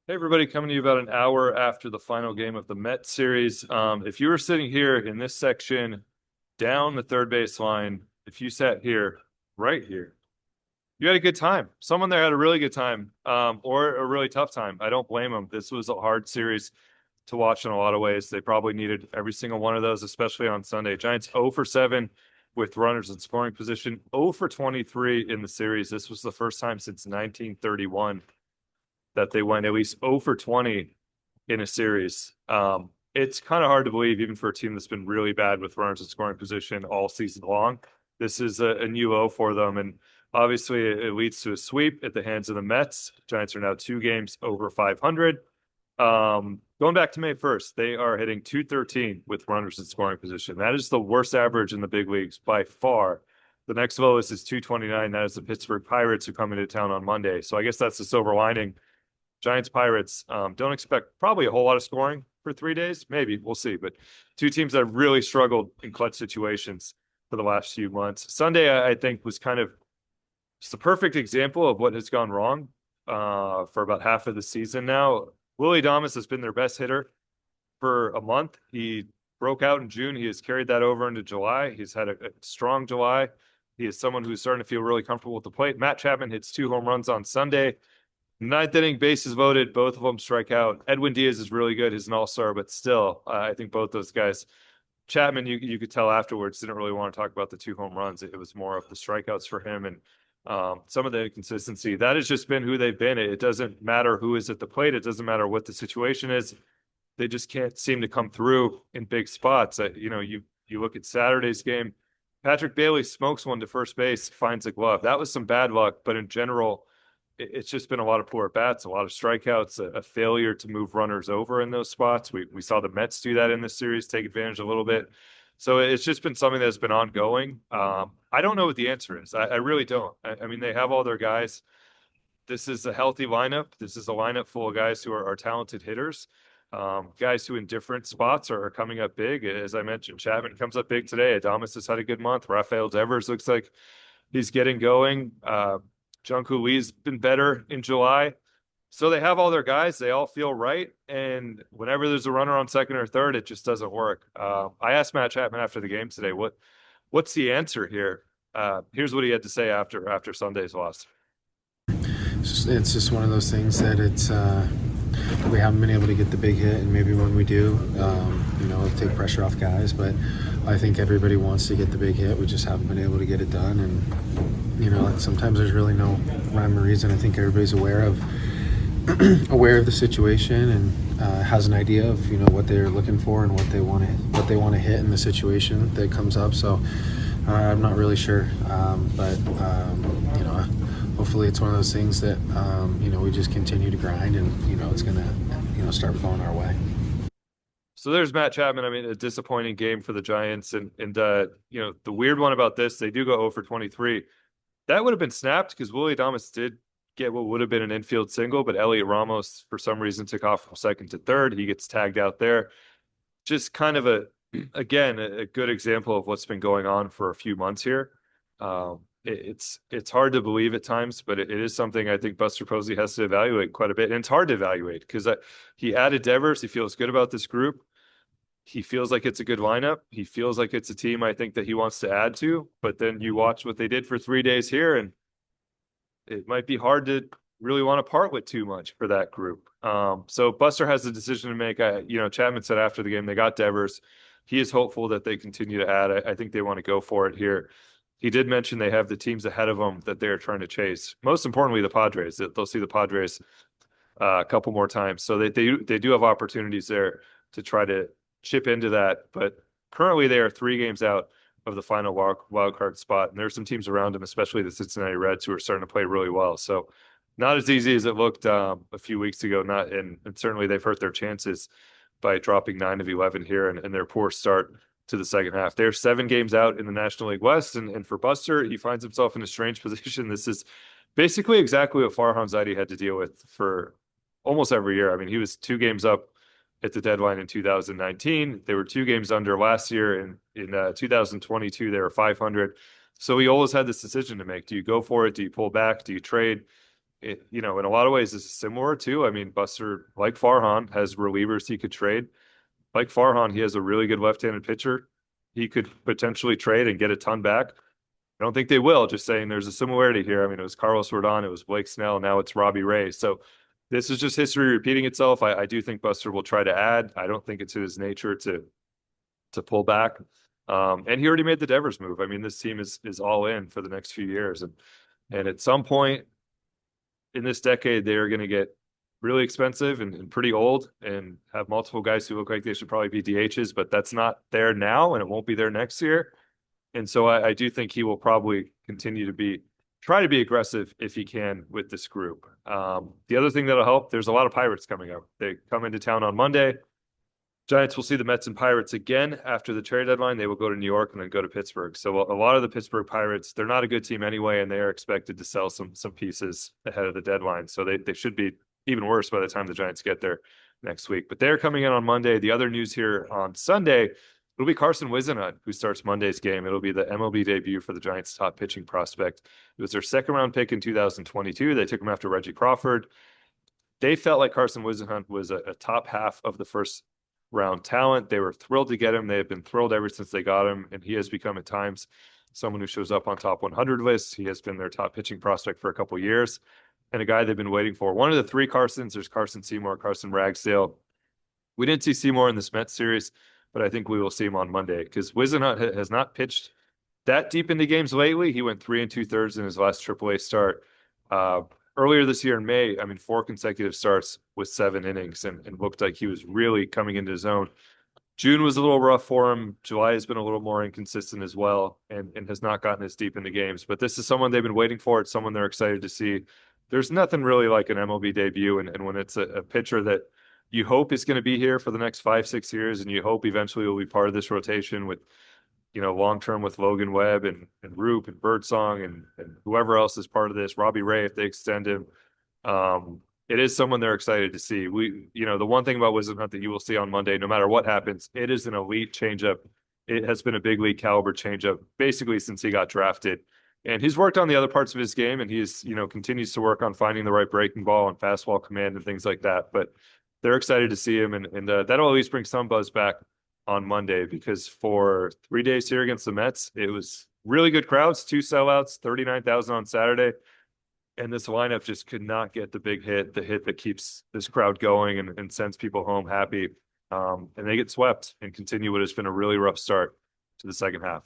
Hey, everybody, coming to you about an hour after the final game of the Mets series. If you were sitting here in this section down the third base line, if you sat here, right here, you had a good time. Someone there had a really good time, or a really tough time. I don't blame them. This was a hard series to watch in a lot of ways. They probably needed every single one of those, especially on Sunday. Giants 0 for 7 with runners in scoring position, 0 for 23 in the series. This was the first time since 1931 that they went at least 0 for 20 in a series. It's kind of hard to believe, even for a team that's been really bad with runners in scoring position all season long. This is a new low for them. And obviously, it leads to a sweep at the hands of the Mets. Giants are now 2 games over 500. Going back to May 1st, they are hitting 213 with runners in scoring position. That is the worst average in the big leagues by far. The next lowest is 229. That is the Pittsburgh Pirates, who come into town on Monday. So I guess that's the silver lining. Giants Pirates, don't expect probably a whole lot of scoring for 3 days. Maybe we'll see. But two teams that have really struggled in clutch situations for the last few months. Sunday, I think, was kind of just the perfect example of what has gone wrong for about half of the season now. Willie Adames has been their best hitter for a month. He broke out in June. He has carried that over into July. He's had a strong July. He is someone who's starting to feel really comfortable with the plate. Matt Chapman hits 2 home runs on Sunday. Ninth inning, bases voted. Both of them strike out. Edwin Diaz is really good. He's an all-star, but still, I think both those guys. Chapman, you could tell afterwards, didn't really want to talk about the 2 home runs. It was more of the strikeouts for him and some of the inconsistency. That has just been who they've been. It doesn't matter who is at the plate. It doesn't matter what the situation is. They just can't seem to come through in big spots. You look at Saturday's game. Patrick Bailey smokes one to first base, finds a glove. That was some bad luck, but in general, it's just been a lot of poor bats, a lot of strikeouts, a failure to move runners over in those spots. We saw the Mets do that in this series, take advantage a little bit. So it's just been something that's been ongoing. I don't know what the answer is. I really don't. I mean, they have all their guys. This is a healthy lineup. This is a lineup full of guys who are talented hitters, guys who in different spots are coming up big. As I mentioned, Chapman comes up big today. Adames has had a good month. Rafael Devers looks like he's getting going. Junko Lee's been better in July. So they have all their guys. They all feel right. And whenever there's a runner on second or third, it just doesn't work. I asked Matt Chapman after the game today, what's the answer here? Here's what he had to say after Sunday's loss. It's just one of those things that we haven't been able to get the big hit, and maybe when we do, it'll take pressure off guys. But I think everybody wants to get the big hit. We just haven't been able to get it done, and sometimes there's really no rhyme or reason. I think everybody's aware of the situation and has an idea of what they're looking for and what they want to hit in the situation that comes up. So I'm not really sure, but hopefully it's one of those things that we just continue to grind, and it's gonna start going our way. So there's Matt Chapman. I mean, a disappointing game for the Giants, and the weird one about this, they do go 0 for 23. That would have been snapped because Willie Adames did get what would have been an infield single, but Elliot Ramos, for some reason, took off from second to third. He gets tagged out there. Just kind of a good example of what's been going on for a few months here. It's hard to believe at times, but it is something I think Buster Posey has to evaluate quite a bit. And it's hard to evaluate because he added Devers. He feels good about this group. He feels like it's a good lineup. He feels like it's a team I think that he wants to add to. But then you watch what they did for 3 days here, and it might be hard to really want to part with too much for that group. So Buster has a decision to make. Chapman said after the game they got Devers. He is hopeful that they continue to add. I think they want to go for it here. He did mention they have the teams ahead of them that they're trying to chase. Most importantly, the Padres. They'll see the Padres a couple more times. So they do have opportunities there to try to chip into that. But currently they are 3 games out of the final wild card spot. And there's some teams around them, especially the Cincinnati Reds, who are starting to play really well. So not as easy as it looked a few weeks ago. And certainly they've hurt their chances by dropping 9 of 11 here and their poor start to the second half. They're 7 games out in the National League West. And for Buster, he finds himself in a strange position. This is basically exactly what Farhan Zaidi had to deal with for almost every year. I mean, he was 2 games up at the deadline in 2019. They were 2 games under last year. In 2022, they were 500. So he always had this decision to make. Do you go for it? Do you pull back? Do you trade? you know, in a lot of ways, this is similar too. I mean, Buster, like Farhan, has relievers he could trade. Like Farhan, he has a really good left-handed pitcher. He could potentially trade and get a ton back. I don't think they will. Just saying, there's a similarity here. I mean, it was Carlos Rodon, it was Blake Snell, now it's Robbie Ray. So this is just history repeating itself. I do think Buster will try to add. I don't think it's in his nature to pull back. And he already made the Devers move. I mean, this team is all in for the next few years, and at some point in this decade, they are going to get really expensive and pretty old, and have multiple guys who look like they should probably be DHs, but that's not there now, and it won't be there next year. And so I do think he will probably continue to try to be aggressive if he can with this group. The other thing that'll help, there's a lot of Pirates coming up. They come into town on Monday. Giants will see the Mets and Pirates again after the trade deadline. They will go to New York and then go to Pittsburgh. So a lot of the Pittsburgh Pirates, they're not a good team anyway, and they are expected to sell some pieces ahead of the deadline. So they should be even worse by the time the Giants get there next week. But they're coming in on Monday. The other news here on Sunday, it'll be Carson Whisenhunt who starts Monday's game. It'll be the MLB debut for the Giants' top pitching prospect. It was their second round pick in 2022. They took him after Reggie Crawford. They felt like Carson Wizen was a top half of the first round talent. They were thrilled to get him. They have been thrilled ever since they got him, and he has become at times someone who shows up on top 100 lists. He has been their top pitching prospect for a couple years, and a guy they've been waiting for. One of the three Carsons, there's Carson Seymour, Carson Ragsdale. We didn't see Seymour in this Mets series, but I think we will see him on Monday because Wizenhunt has not pitched that deep into games lately. He went 3 2/3 in his last AAA start. Earlier this year in May, I mean, 4 consecutive starts with 7 innings, and looked like he was really coming into his own. June was a little rough for him. July has been a little more inconsistent as well, and has not gotten as deep into games. But this is someone they've been waiting for. It's someone they're excited to see. There's nothing really like an MLB debut, and when it's a pitcher that you hope is going to be here for the next 5, 6 years, and you hope eventually will be part of this rotation with, you know, long term with Logan Webb and Roop and Birdsong and whoever else is part of this, Robbie Ray, if they extend him. It is someone they're excited to see. You know, the one thing about Whisenhunt that you will see on Monday, no matter what happens, it is an elite changeup. It has been a big league caliber changeup basically since he got drafted. And he's worked on the other parts of his game, and he's, you know, continues to work on finding the right breaking ball and fastball command and things like that. But they're excited to see him, and that'll at least bring some buzz back on Monday, because for 3 days here against the Mets, it was really good crowds, 2 sellouts, 39,000 on Saturday. And this lineup just could not get the big hit, the hit that keeps this crowd going and sends people home happy. And they get swept and continue what has been a really rough start to the second half.